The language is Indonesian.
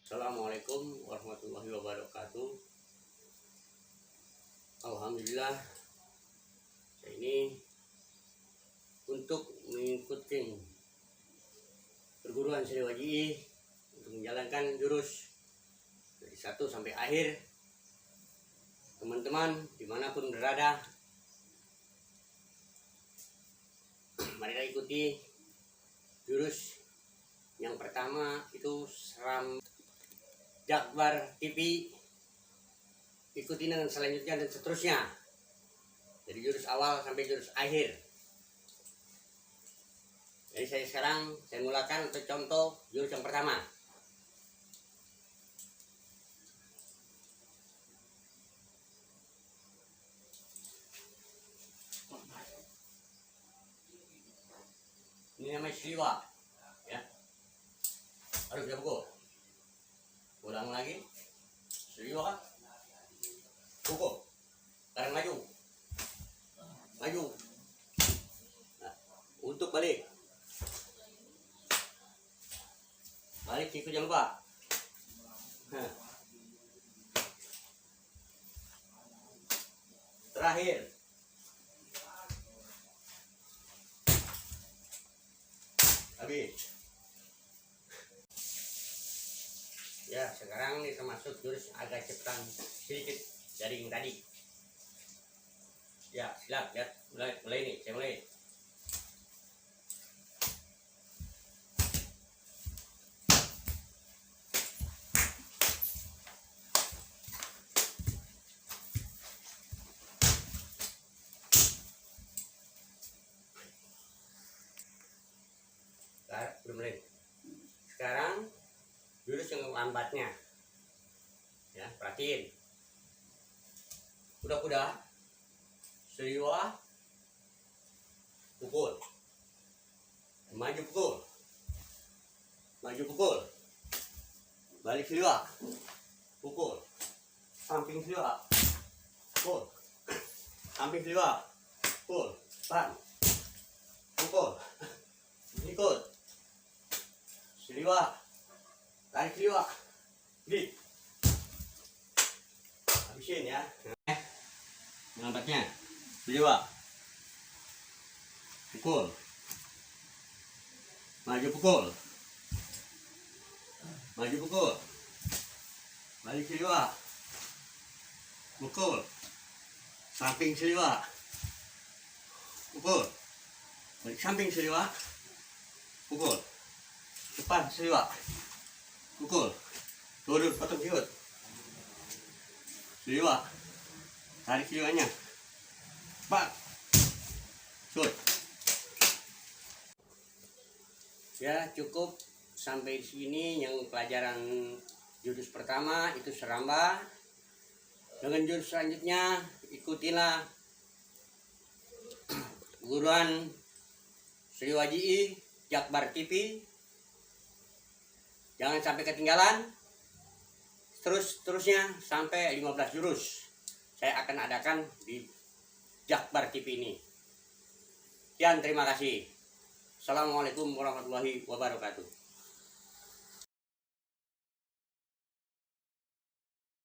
Assalamualaikum warahmatullahi wabarakatuh. Alhamdulillah, saya ini untuk mengikuti perguruan Sri Waji untuk menjalankan jurus dari 1 sampai akhir. Teman-teman dimanapun berada, marilah ikuti jurus yang pertama, itu seram Jakbar TV. Ikuti dengan selanjutnya dan seterusnya, dari jurus awal sampai jurus akhir. Jadi saya mulakan untuk contoh jurus yang pertama. Ini namanya Siwa, ya. Harus dia pukul. Ulang lagi. Siwa, pukul. Sekarang maju. Nah, untuk balik ikut, jangan lupa. Terakhir habis. Ya, sekarang ini termasuk jurus agak cepetan sedikit dari yang tadi. Ya, siap, lihat, mulai nih, saya mulai. Belum mulai. Sekarang jurus yang lambatnya, ya, perhatiin. Kuda-kuda, Siwa, pukul, maju pukul, balik Siwa, pukul, samping Siwa, pukul, samping Siwa, pukul, pan, pukul, ikut, Siwa, tarik Siwa, balik, habisin ya. Lambatnya, Siwa, pukul, maju pukul, balik Siwa, pukul, samping Siwa, pukul, balik samping Siwa, pukul, depan Siwa, pukul, turun potong siut, Siwa, tarik Siwanya, bang, shoot. Ya, cukup sampai sini yang pelajaran jurus pertama, itu seramba. Dengan jurus selanjutnya ikutilah perguruan Sri Waji Jakbar TV. Jangan sampai ketinggalan. Terusnya sampai 15 jurus saya akan adakan di Jakbar TV ini. Sekian, terima kasih. Assalamualaikum warahmatullahi wabarakatuh.